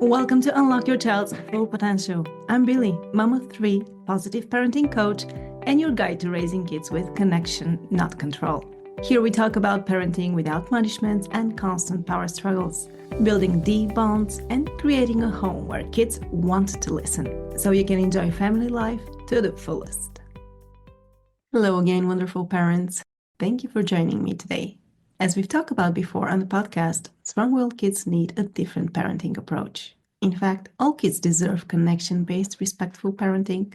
Welcome to Unlock Your Child's Full Potential. I'm Billy, mom of three, positive parenting coach, and your guide to raising kids with connection, not control. Here we talk about parenting without punishments and constant power struggles, building deep bonds, and creating a home where kids want to listen, so you can enjoy family life to the fullest. Hello again, wonderful parents. Thank you for joining me today. As we've talked about before on the podcast, strong-willed kids need a different parenting approach. In fact, all kids deserve connection-based, respectful parenting,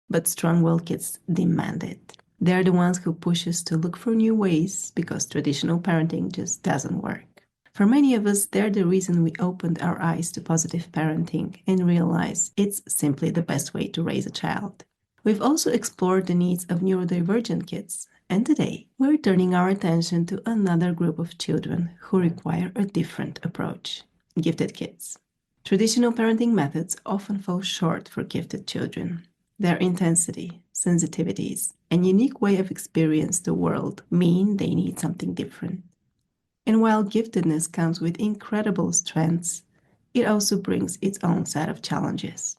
but strong-willed kids demand it. They're the ones who push us to look for new ways because traditional parenting just doesn't work. For many of us, they're the reason we opened our eyes to positive parenting and realized it's simply the best way to raise a child. We've also explored the needs of neurodivergent kids, and today we're turning our attention to another group of children who require a different approach: gifted kids. Traditional parenting methods often fall short for gifted children. Their intensity, sensitivities, and unique way of experience the world mean they need something different. And while giftedness comes with incredible strengths, it also brings its own set of challenges.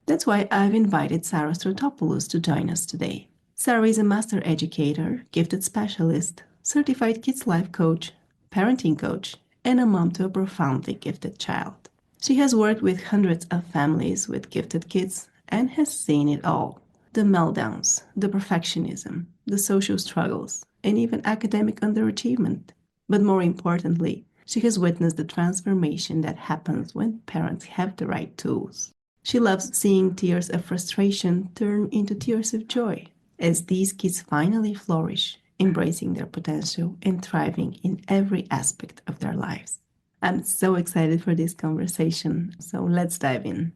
That's why I've invited Sarah Strouthopoulos to join us today. Sarah is a master educator, gifted specialist, certified kids life coach, parenting coach, and a mom to a profoundly gifted child. She has worked with hundreds of families with gifted kids and has seen it all: the meltdowns, the perfectionism, the social struggles, and even academic underachievement. But more importantly, she has witnessed the transformation that happens when parents have the right tools. She loves seeing tears of frustration turn into tears of joy as these kids finally flourish, embracing their potential and thriving in every aspect of their lives. I'm so excited for this conversation, so let's dive in.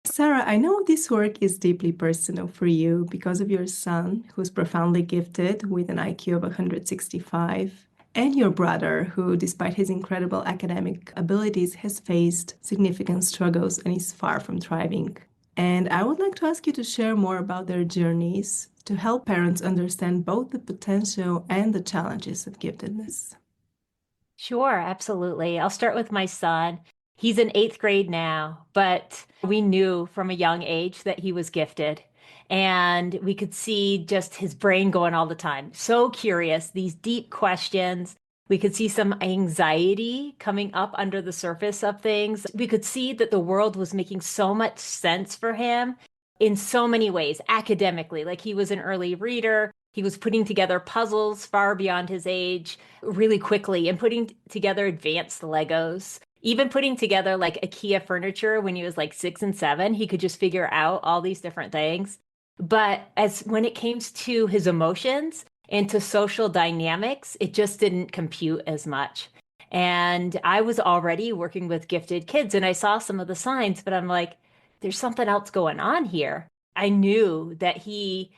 Sarah, I know this work is deeply personal for you because of your son, who's profoundly gifted with an IQ of 165, and your brother, who, despite his incredible academic abilities, has faced significant struggles and is far from thriving. And I would like to ask you to share more about their journeys to help parents understand both the potential and the challenges of giftedness. Sure, absolutely. I'll start with my son. He's in eighth grade now, but we knew from a young age that he was gifted. And we could see just his brain going all the time. So curious, these deep questions. We could see some anxiety coming up under the surface of things. We could see that the world was making so much sense for him in so many ways, academically. Like, he was an early reader. He was putting together puzzles far beyond his age really quickly and putting together advanced Legos. Even putting together like IKEA furniture when he was like 6 and 7, he could just figure out all these different things. But as when it came to his emotions and to social dynamics, it just didn't compute as much. And I was already working with gifted kids and I saw some of the signs, but I'm like, there's something else going on here. I knew that he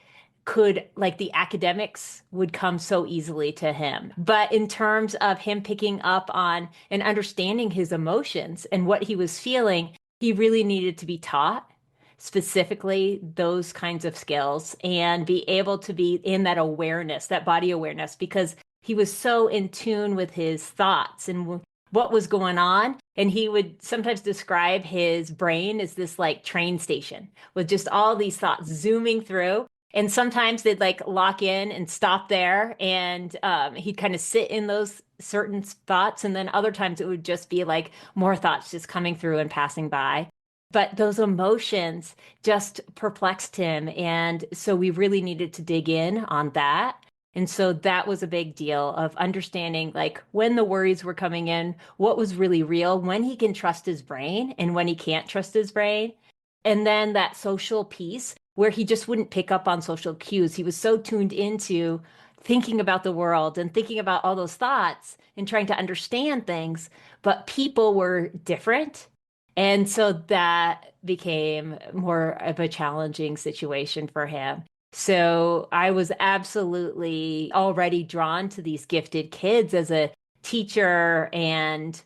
could, like, the academics would come so easily to him. But in terms of him picking up on and understanding his emotions and what he was feeling, he really needed to be taught specifically those kinds of skills and be able to be in that awareness, that body awareness, because he was so in tune with his thoughts and what was going on. And he would sometimes describe his brain as this like train station with just all these thoughts zooming through. And sometimes they'd like lock in and stop there, and he'd kind of sit in those certain thoughts. And then other times it would just be like more thoughts just coming through and passing by. But those emotions just perplexed him. And so we really needed to dig in on that. And so that was a big deal of understanding, like, when the worries were coming in, what was really real, when he can trust his brain and when he can't trust his brain. And then that social piece where he just wouldn't pick up on social cues. He was so tuned into thinking about the world and thinking about all those thoughts and trying to understand things, but people were different. And so that became more of a challenging situation for him. So I was absolutely already drawn to these gifted kids as a teacher, and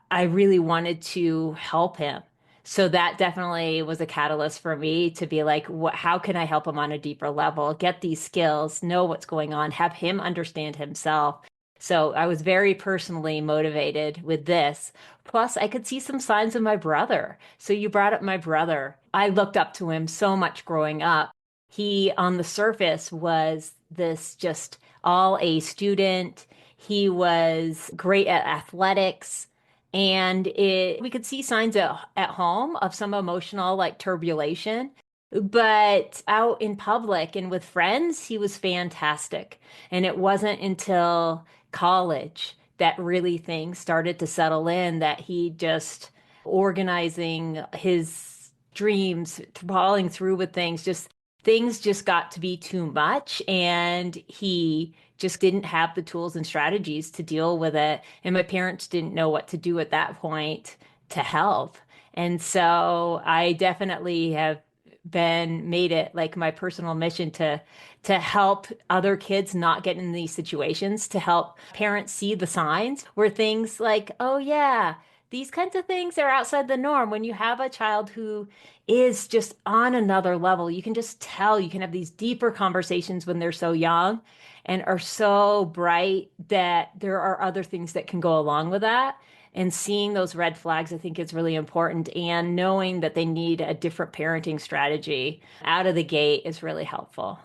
I really wanted to help him. So that definitely was a catalyst for me to be like, what, how can I help him on a deeper level, get these skills, know what's going on, have him understand himself. So I was very personally motivated with this. Plus, I could see some signs of my brother. So you brought up my brother. I looked up to him so much growing up. He, on the surface, was this just all A student. He was great at athletics. And we could see signs at home of some emotional like turbulation. But out in public and with friends, he was fantastic. And it wasn't until college that really things started to settle in, that he just organizing his dreams, following through with things, just things just got to be too much. And he just didn't have the tools and strategies to deal with it. And my parents didn't know what to do at that point to help. And so I definitely have been made it like my personal mission to help other kids not get in these situations, to help parents see the signs where things like, oh yeah, these kinds of things are outside the norm. When you have a child who is just on another level, you can just tell, you can have these deeper conversations when they're so young and are so bright that there are other things that can go along with that. And seeing those red flags, I think, is really important. And knowing that they need a different parenting strategy out of the gate is really helpful.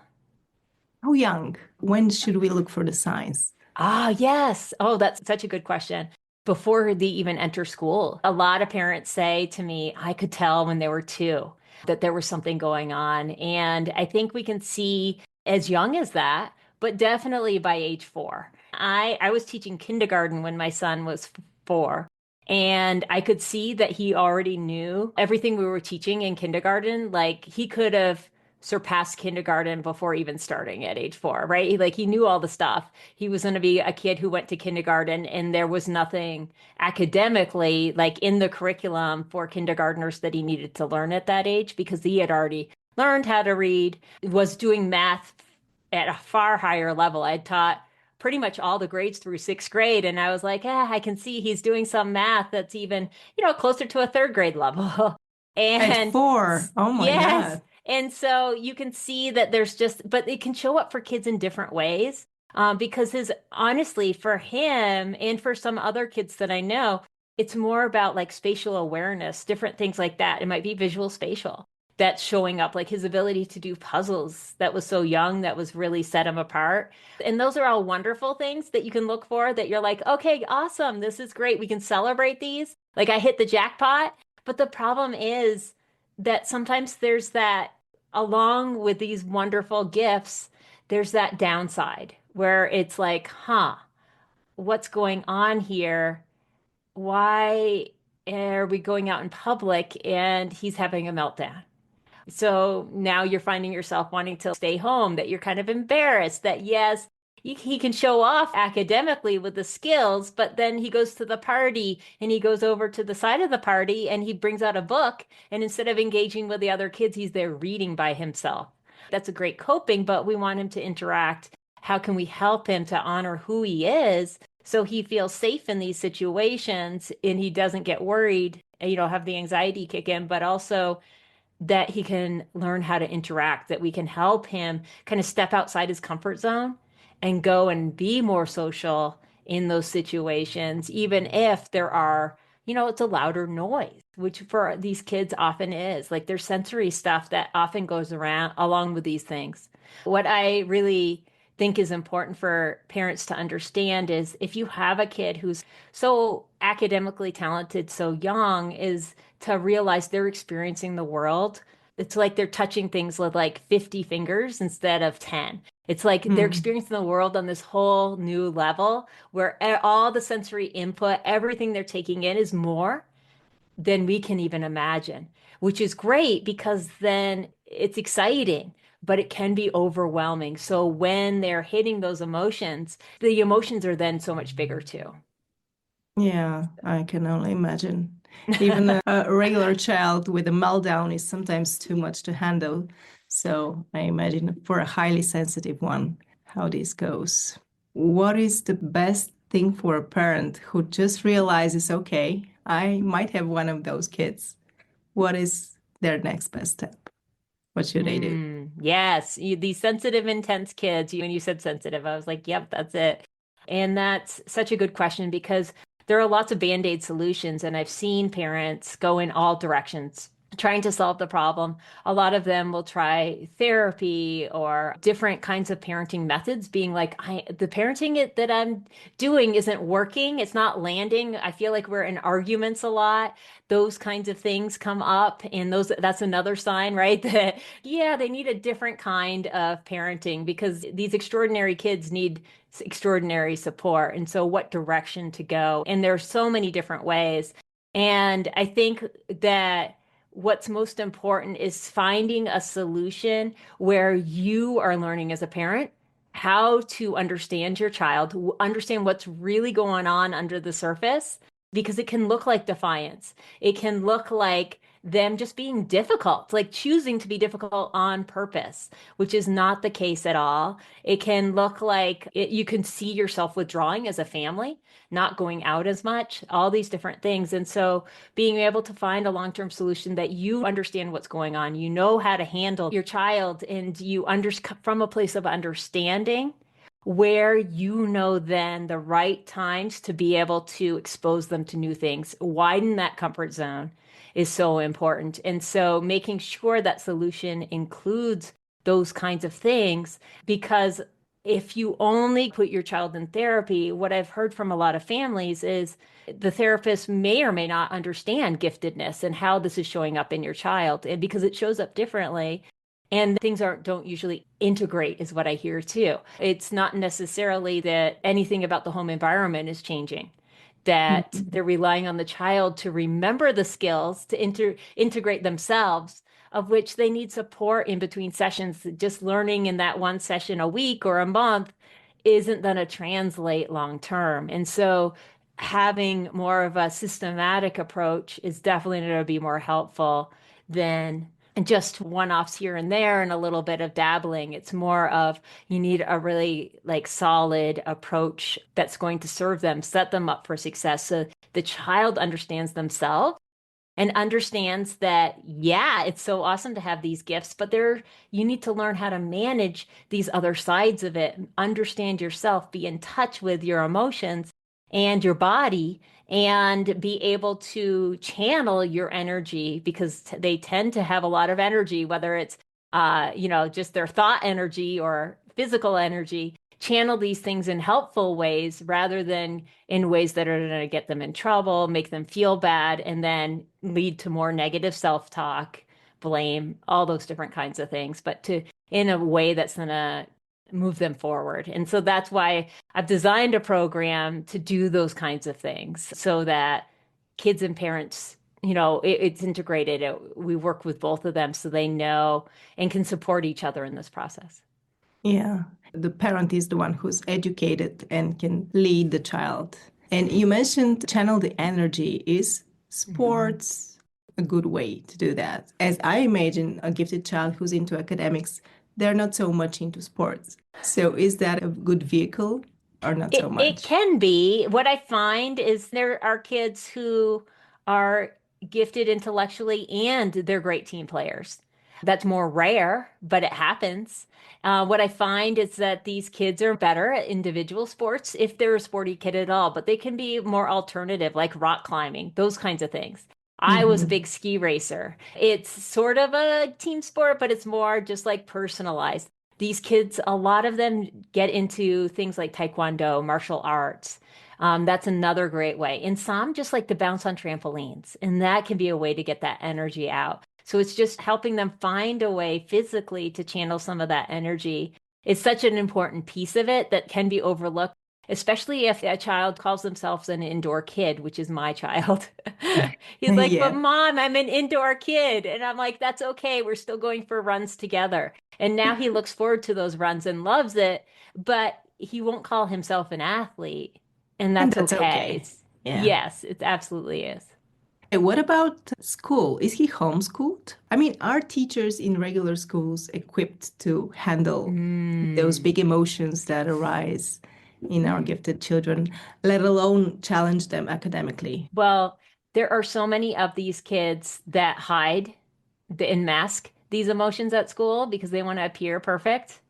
How young? When should we look for the signs? Ah, yes. Oh, that's such a good question. Before they even enter school, a lot of parents say to me, I could tell when they were two that there was something going on. And I think we can see as young as that, but definitely by age 4. I was teaching kindergarten when my son was 4. And I could see that he already knew everything we were teaching in kindergarten. Like he could have surpassed kindergarten before even starting at age 4, right? Like he knew all the stuff. He was going to be a kid who went to kindergarten and there was nothing academically like in the curriculum for kindergartners that he needed to learn at that age because he had already learned how to read, was doing math at a far higher level. I'd taught pretty much all the grades through 6th grade. And I was like, I can see he's doing some math that's even, closer to a 3rd grade level. At And 4. Oh my yes. God. And so you can see that there's just, but it can show up for kids in different ways. Because honestly, for him and for some other kids that I know, it's more about like spatial awareness, different things like that. It might be visual spatial that's showing up, like his ability to do puzzles that was so young that was really set him apart. And those are all wonderful things that you can look for that you're like, okay, awesome. This is great. We can celebrate these. Like I hit the jackpot. But the problem is that sometimes there's that, along with these wonderful gifts, there's that downside where it's like, what's going on here? Why are we going out in public and he's having a meltdown? So now you're finding yourself wanting to stay home, that you're kind of embarrassed that, yes, he can show off academically with the skills, but then he goes to the party and he goes over to the side of the party and he brings out a book. And instead of engaging with the other kids, he's there reading by himself. That's a great coping, but we want him to interact. How can we help him to honor who he is so he feels safe in these situations and he doesn't get worried, have the anxiety kick in, but also that he can learn how to interact, that we can help him kind of step outside his comfort zone and go and be more social in those situations, even if there are, it's a louder noise, which for these kids often is. Like there's sensory stuff that often goes around along with these things. What I really think is important for parents to understand is if you have a kid who's so academically talented so young, is to realize they're experiencing the world. It's like they're touching things with like 50 fingers instead of 10. It's like they're Hmm. experiencing the world on this whole new level where all the sensory input, everything they're taking in is more than we can even imagine, which is great because then it's exciting, but it can be overwhelming. So when they're hitting those emotions, the emotions are then so much bigger too. Yeah, I can only imagine. Even a regular child with a meltdown is sometimes too much to handle. So I imagine for a highly sensitive one, how this goes. What is the best thing for a parent who just realizes, okay, I might have one of those kids? What is their next best step? What should they do? Yes, these sensitive, intense kids. When you said sensitive, I was like, yep, that's it. And that's such a good question because there are lots of band-aid solutions, and I've seen parents go in all directions trying to solve the problem. A lot of them will try therapy or different kinds of parenting methods, being like, the parenting that I'm doing isn't working. It's not landing. I feel like we're in arguments a lot. Those kinds of things come up, and that's another sign, right? That, yeah, they need a different kind of parenting because these extraordinary kids need extraordinary support. And so what direction to go? And there's so many different ways. And I think that what's most important is finding a solution where you are learning as a parent how to understand your child, understand what's really going on under the surface, because it can look like defiance. It can look like them just being difficult, like choosing to be difficult on purpose, which is not the case at all. It can look like you can see yourself withdrawing as a family, not going out as much, all these different things. And so being able to find a long-term solution that you understand what's going on, you know how to handle your child, and from a place of understanding where you know then the right times to be able to expose them to new things, widen that comfort zone is so important. And so making sure that solution includes those kinds of things, because if you only put your child in therapy, what I've heard from a lot of families is the therapist may or may not understand giftedness and how this is showing up in your child. And because it shows up differently, and things don't usually integrate is what I hear too. It's not necessarily that anything about the home environment is changing, that Mhm. they're relying on the child to remember the skills to integrate themselves, of which they need support in between sessions. Just learning in that one session a week or a month isn't going to translate long term. And so having more of a systematic approach is definitely going to be more helpful than just one-offs here and there and a little bit of dabbling. It's more of you need a really like solid approach that's going to serve them, set them up for success. So the child understands themselves and understands that, yeah, it's so awesome to have these gifts, but you need to learn how to manage these other sides of it, understand yourself, be in touch with your emotions and your body, and be able to channel your energy because they tend to have a lot of energy, whether it's just their thought energy or physical energy. Channel these things in helpful ways rather than in ways that are going to get them in trouble, make them feel bad, and then lead to more negative self-talk, blame, all those different kinds of things, but to in a way that's going to move them forward. And so that's why I've designed a program to do those kinds of things so that kids and parents, it's integrated. We work with both of them so they know and can support each other in this process. Yeah. The parent is the one who's educated and can lead the child. And you mentioned channel the energy. Is Mhm. sports a good way to do that? As I imagine a gifted child who's into academics, they're not so much into sports. So is that a good vehicle or not so It much? can be. What I find is there are kids who are gifted intellectually and they're great team players. That's more rare, but it happens. What I find is that these kids are better at individual sports if they're a sporty kid at all, but they can be more alternative, like rock climbing, those kinds of things. I was a Hmm. big ski racer. It's sort of a team sport, but it's more just like personalized. These kids, a lot of them get into things like taekwondo, martial arts. That's another great way. And some just like to bounce on trampolines, and that can be a way to get that energy out. So it's just helping them find a way physically to channel some of that energy. It's such an important piece of it that can be overlooked, especially if a child calls themselves an indoor kid, which is my child. He's like, but Yeah. mom, I'm an indoor kid. And I'm like, that's okay. We're still going for runs together. And now he looks forward to those runs and loves it, but he won't call himself an athlete. And And that's that's okay. okay. It's Yeah. yes, it absolutely is. What about school? Is he homeschooled? I mean, are teachers in regular schools equipped to handle those Mm. big emotions that arise in our gifted children, let alone challenge them academically? Well, there are so many of these kids that hide and mask these emotions at school because they want to appear perfect.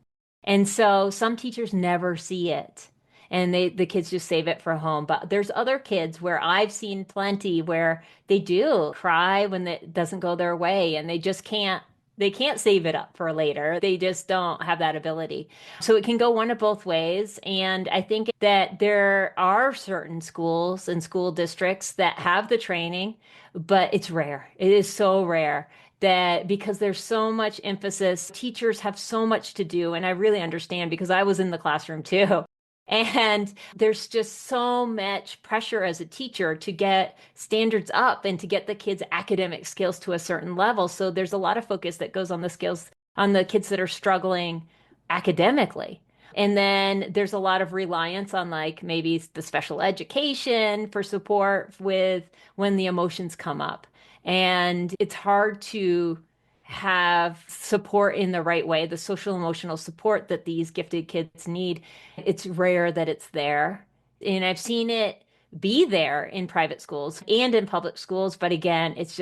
And so some teachers never see it. and the kids just save it for home. But there's other kids where I've seen plenty where they do cry when it doesn't go their way, and they can't save it up for later. They just don't have that ability. So it can go one of both ways. And I think that there are certain schools and school districts that have the training, but it's rare. It is so rare that because there's so much emphasis, teachers have so much to do. And I really understand because I was in the classroom too. And there's just so much pressure as a teacher to get standards up and to get the kids' academic skills to a certain level. So there's a lot of focus that goes on the skills on the kids that are struggling academically. And then there's a lot of reliance on like maybe the special education for support with when the emotions come up. And it's hard to have support in the right way, the social emotional support that these gifted kids need. It's rare that it's there. And I've seen it be there in private schools and in public schools. But again, it's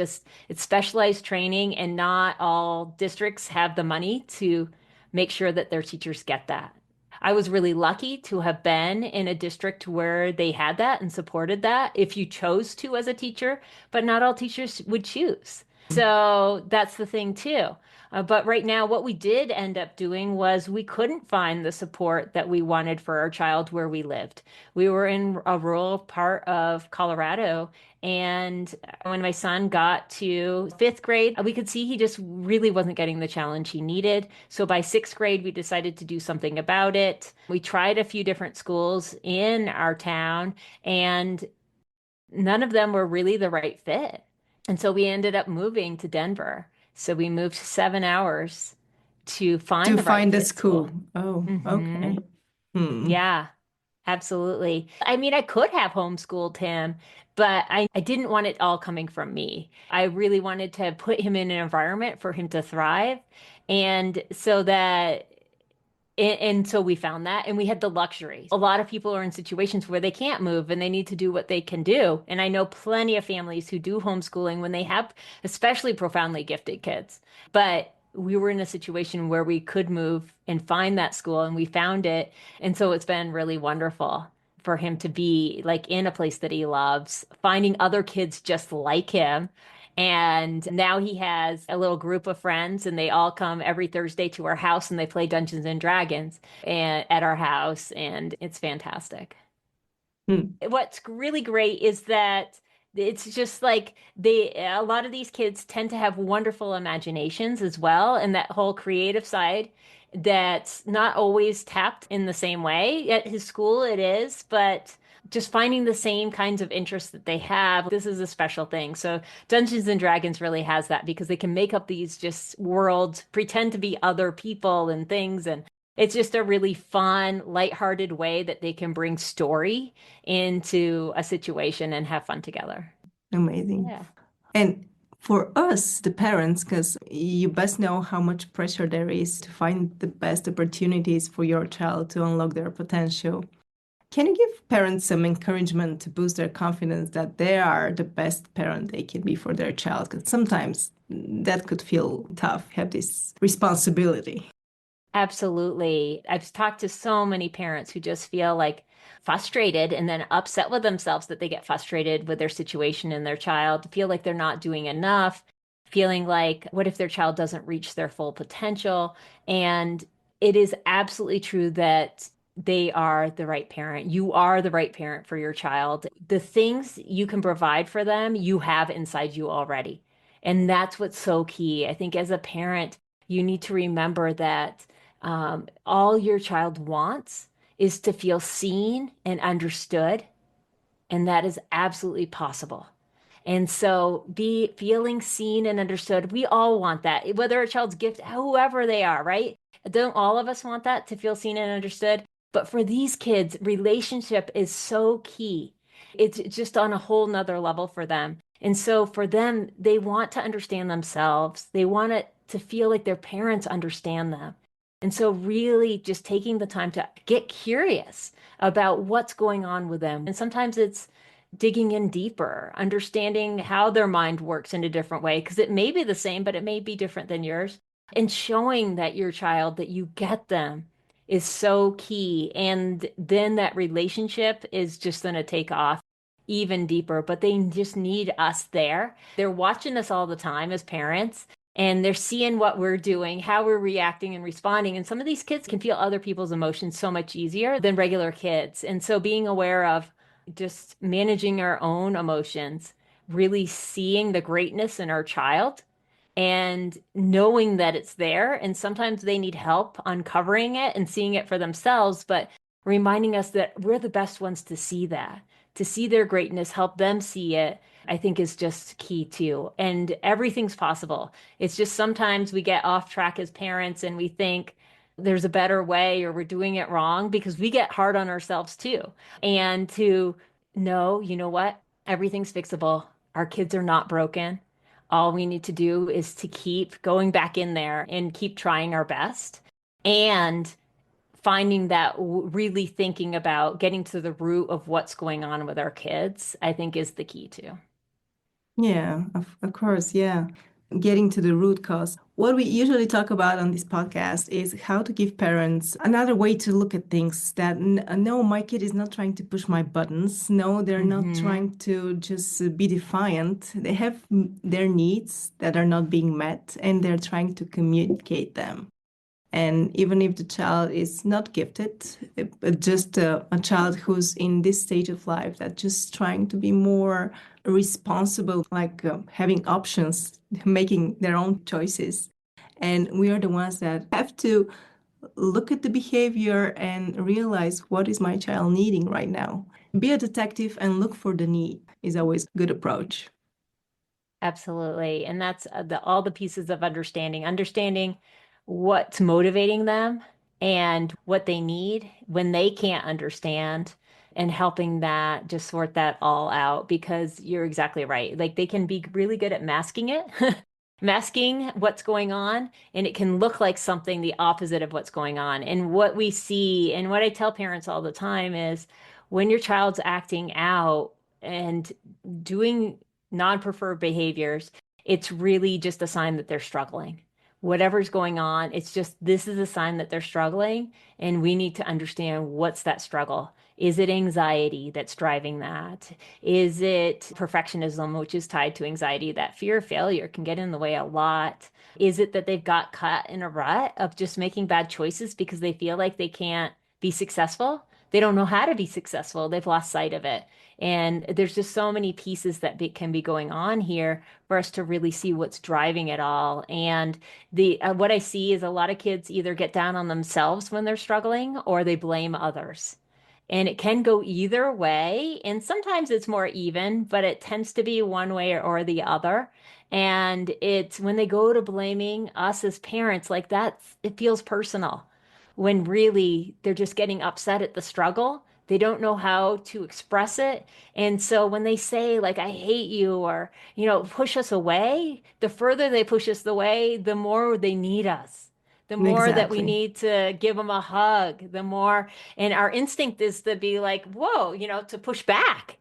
specialized training, and not all districts have the money to make sure that their teachers get that. I was really lucky to have been in a district where they had that and supported that if you chose to as a teacher, but not all teachers would choose. So that's the thing too. But right now, what we did end up doing was we couldn't find the support that we wanted for our child where we lived. We were in a rural part of Colorado. And when my son got to fifth grade, we could see he just really wasn't getting the challenge he needed. So by sixth grade, we decided to do something about it. We tried a few different schools in our town, and none of them were really the right fit. And so we ended up moving to Denver. So we moved 7 hours to find To the right find a fit school. school. Oh, Hmm. okay. Hmm. Yeah, absolutely. I mean, I could have homeschooled him, but I didn't want it all coming from me. I really wanted to put him in an environment for him to thrive. And so that and so we found that, and we had the luxury. A lot of people are in situations where they can't move and they need to do what they can do. And I know plenty of families who do homeschooling when they have especially profoundly gifted kids. But we were in a situation where we could move and find that school, and we found it. And so it's been really wonderful for him to be like in a place that he loves, finding other kids just like him. And now he has a little group of friends, and they all come every Thursday to our house and they play Dungeons and Dragons at our house, and it's fantastic. Hmm. What's really great is that it's just like a lot of these kids tend to have wonderful imaginations as well, and that whole creative side that's not always tapped in the same way. At his school it is, but just finding the same kinds of interests that they have, this is a special thing. So Dungeons and Dragons really has that because they can make up these just worlds, pretend to be other people and things, and it's just a really fun, lighthearted way that they can bring story into a situation and have fun together. Amazing. Yeah. And for us, the parents, because you best know how much pressure there is to find the best opportunities for your child to unlock their potential. Can you give parents some encouragement to boost their confidence that they are the best parent they can be for their child? Because sometimes that could feel tough, have this responsibility. Absolutely. I've talked to so many parents who just feel like frustrated and then upset with themselves that they get frustrated with their situation and their child, feel like they're not doing enough, feeling like, what if their child doesn't reach their full potential? And it is absolutely true that they are the right parent. You are the right parent for your child. The things you can provide for them, you have inside you already. And that's what's so key. I think as a parent, you need to remember that all your child wants is to feel seen and understood, and that is absolutely possible. And so be feeling seen and understood. We all want that, whether a child's gift, whoever they are, right? Don't all of us want that to feel seen and understood? But for these kids, relationship is so key. It's just on a whole nother level for them. And so for them, they want to understand themselves. They want it to feel like their parents understand them. And so really just taking the time to get curious about what's going on with them. And sometimes it's digging in deeper, understanding how their mind works in a different way, because it may be the same, but it may be different than yours. And showing that your child that you get them is so key. And then that relationship is just going to take off even deeper, but they just need us there. They're watching us all the time as parents. And they're seeing what we're doing, how we're reacting and responding. And some of these kids can feel other people's emotions so much easier than regular kids. And so being aware of just managing our own emotions, really seeing the greatness in our child and knowing that it's there. And sometimes they need help uncovering it and seeing it for themselves, but reminding us that we're the best ones to see that, to see their greatness, help them see it, I think is just key too. And everything's possible. It's just sometimes we get off track as parents and we think there's a better way or we're doing it wrong because we get hard on ourselves too. And to know, you know what? Everything's fixable. Our kids are not broken. All we need to do is to keep going back in there and keep trying our best and finding that really thinking about getting to the root of what's going on with our kids, I think is the key too. Yeah, of course. Yeah. Getting to the root cause. What we usually talk about on this podcast is how to give parents another way to look at things that no, my kid is not trying to push my buttons. No, they're not Hmm. trying to just be defiant. They have their needs that are not being met and they're trying to communicate them. And even if the child is not gifted, but just a child who's in this stage of life that just trying to be more responsible, like having options, making their own choices. And we are the ones that have to look at the behavior and realize what is my child needing right now. Be a detective and look for the need is always a good approach. Absolutely. And that's all the pieces of understanding what's motivating them and what they need when they can't understand and helping that just sort that all out because you're exactly right. Like they can be really good at masking it, masking what's going on, and it can look like something the opposite of what's going on. And what we see, and what I tell parents all the time is when your child's acting out and doing non-preferred behaviors, it's really just a sign that they're struggling. Whatever's going on, it's just this is a sign that they're struggling, and we need to understand what's that struggle. Is it anxiety that's driving that? Is it perfectionism, which is tied to anxiety? That fear of failure can get in the way a lot. Is it that they've got caught in a rut of just making bad choices because they feel like they can't be successful? They don't know how to be successful. They've lost sight of it. And there's just so many pieces that can be going on here for us to really see what's driving it all. And the what I see is a lot of kids either get down on themselves when they're struggling or they blame others. And it can go either way. And sometimes it's more even, but it tends to be one way or the other. And it's when they go to blaming us as parents, like that, it feels personal when really they're just getting upset at the struggle. They don't know how to express it. And so when they say, like, I hate you, or, push us away, the further they push us away, the more they need us. The more that we Exactly. need to give them a hug, the more, and our instinct is to be like, whoa, to push back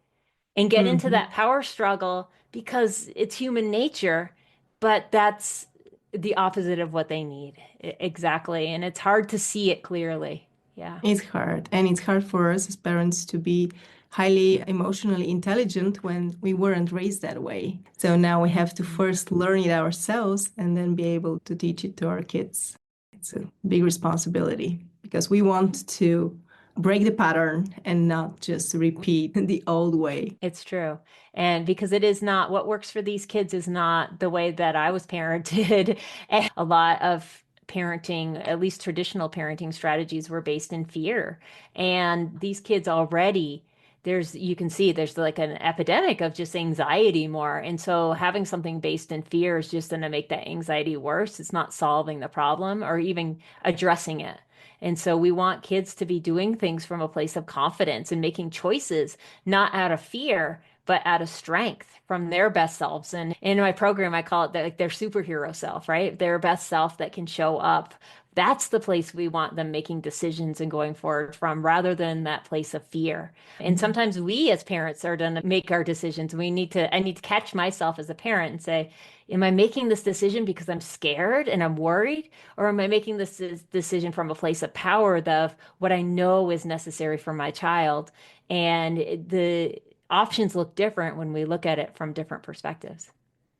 and get into Mhm. that power struggle because it's human nature, but that's the opposite of what they need. Exactly. And it's hard to see it clearly. Yeah. It's hard. And it's hard for us as parents to be highly emotionally intelligent when we weren't raised that way. So now we have to first learn it ourselves and then be able to teach it to our kids. It's a big responsibility because we want to break the pattern and not just repeat the old way. It's true. And because it is not what works for these kids is not the way that I was parented. And a lot of parenting, at least traditional parenting strategies, were based in fear. And these kids already, you can see there's like an epidemic of just anxiety more. And so having something based in fear is just going to make that anxiety worse. It's not solving the problem or even addressing it. And so we want kids to be doing things from a place of confidence and making choices not out of fear, but out of strength from their best selves. And in my program, I call it like their superhero self, right? Their best self that can show up. That's the place we want them making decisions and going forward from, rather than that place of fear. And Mhm. sometimes we as parents are going to make our decisions. I need to catch myself as a parent and say, am I making this decision because I'm scared and I'm worried? Or am I making this decision from a place of power of what I know is necessary for my child? And the options look different when we look at it from different perspectives.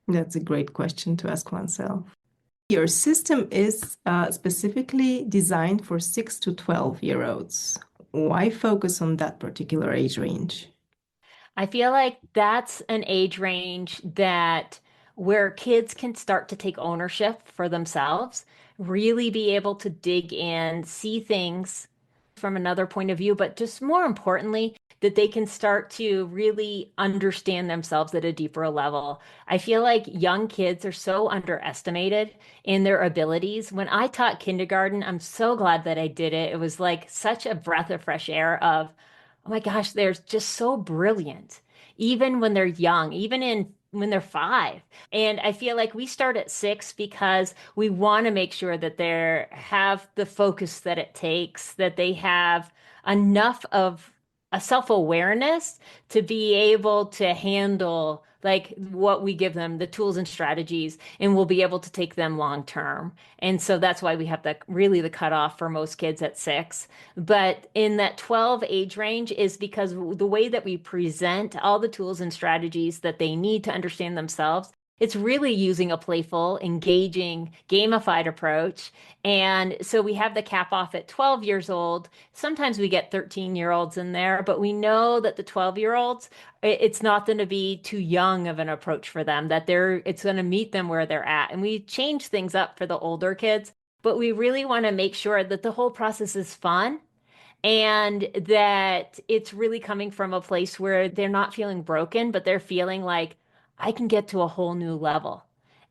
That's a great question to ask oneself. Your system is specifically designed for 6 to 12-year-olds. Why focus on that particular age range? I feel like that's an age range that where kids can start to take ownership for themselves, really be able to dig in, see things from another point of view, but just more importantly, that they can start to really understand themselves at a deeper level. I feel like young kids are so underestimated in their abilities. When I taught kindergarten, I'm so glad that I did it. It was like such a breath of fresh air of, oh my gosh, they're just so brilliant, even when they're young, even in when they're 5. And I feel like we start at 6 because we want to make sure that they have the focus that it takes, that they have enough of a self-awareness to be able to handle like what we give them, the tools and strategies, and we'll be able to take them long term. And so that's why we have the cutoff for most kids at 6. But in that 12 age range is because the way that we present all the tools and strategies that they need to understand themselves, it's really using a playful, engaging, gamified approach. And so we have the cap off at 12 years old. Sometimes we get 13-year-olds in there, but we know that the 12-year-olds, it's not going to be too young of an approach for them, that it's going to meet them where they're at. And we change things up for the older kids, but we really want to make sure that the whole process is fun and that it's really coming from a place where they're not feeling broken, but they're feeling like I can get to a whole new level.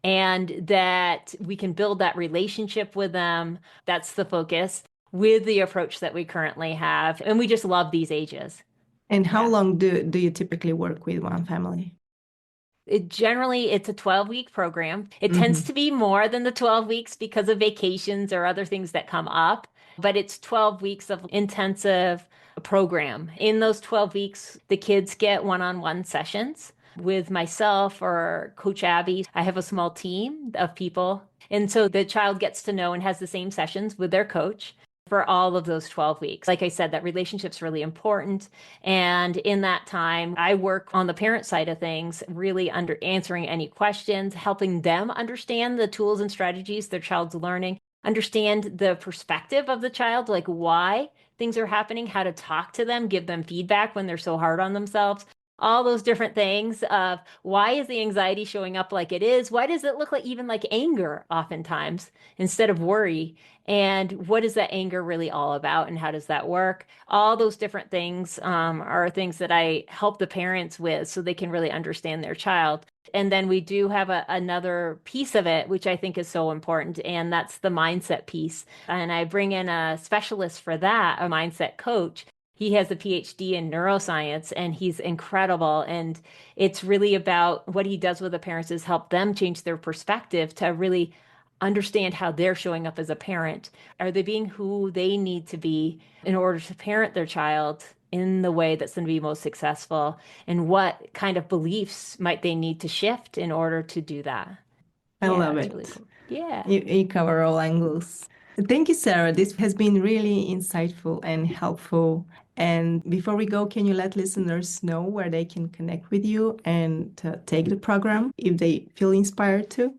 And that we can build that relationship with them. That's the focus with the approach that we currently have. And we just love these ages. And how Yeah. long do you typically work with one family? It's a 12-week program. It tends Hmm. to be more than the 12 weeks because of vacations or other things that come up, but it's 12 weeks of intensive program. In those 12 weeks, the kids get one-on-one sessions with myself or Coach Abby. I have a small team of people. And so the child gets to know and has the same sessions with their coach for all of those 12 weeks. Like I said, that relationship's really important. And in that time, I work on the parent side of things, really under answering any questions, helping them understand the tools and strategies their child's learning, understand the perspective of the child, like why things are happening, how to talk to them, give them feedback when they're so hard on themselves. All those different things of why is the anxiety showing up like it is? Why does it look like even like anger oftentimes instead of worry? And what is that anger really all about? And how does that work? All those different things are things that I help the parents with so they can really understand their child. And then we do have another piece of it, which I think is so important, and that's the mindset piece. And I bring in a specialist for that, a mindset coach. He has a PhD in neuroscience and he's incredible. And it's really about what he does with the parents is help them change their perspective to really understand how they're showing up as a parent. Are they being who they need to be in order to parent their child in the way that's going to be most successful? And what kind of beliefs might they need to shift in order to do that? I Yeah, love it's really it. cool. Yeah. You cover all angles. Thank you, Sarah. This has been really insightful and helpful. And before we go, can you let listeners know where they can connect with you and take the program if they feel inspired to?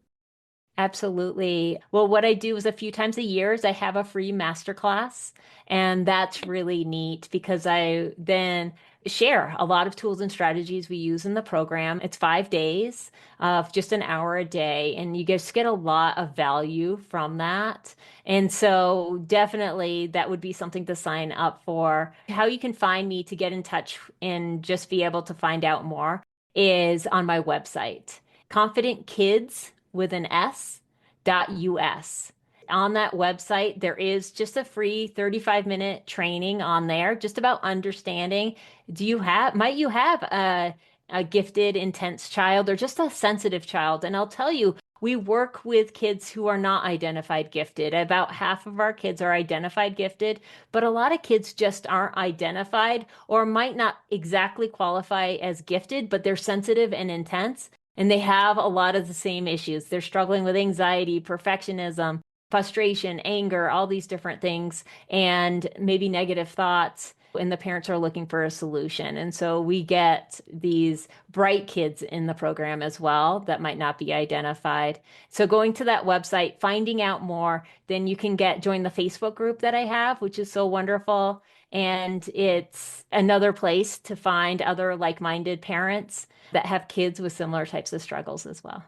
Absolutely. Well, what I do is a few times a year is I have a free masterclass, and that's really neat because I then share a lot of tools and strategies we use in the program. It's 5 days of just an hour a day, and you just get a lot of value from that. And so definitely that would be something to sign up for. How you can find me to get in touch and just be able to find out more is on my website, Confident Kids with an S .us. On that website, there is just a free 35-minute training on there just about understanding might you have a gifted, intense child or just a sensitive child. And I'll tell you, we work with kids who are not identified gifted. About half of our kids are identified gifted, but a lot of kids just aren't identified or might not exactly qualify as gifted, but they're sensitive and intense. And they have a lot of the same issues. They're struggling with anxiety, perfectionism, frustration, anger, all these different things, and maybe negative thoughts. And the parents are looking for a solution. And so we get these bright kids in the program as well that might not be identified. So going to that website, finding out more, then you can join the Facebook group that I have, which is so wonderful. And it's another place to find other like-minded parents that have kids with similar types of struggles as well.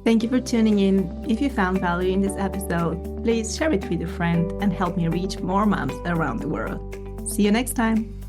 Thank you for tuning in. If you found value in this episode, please share it with a friend and help me reach more moms around the world. See you next time.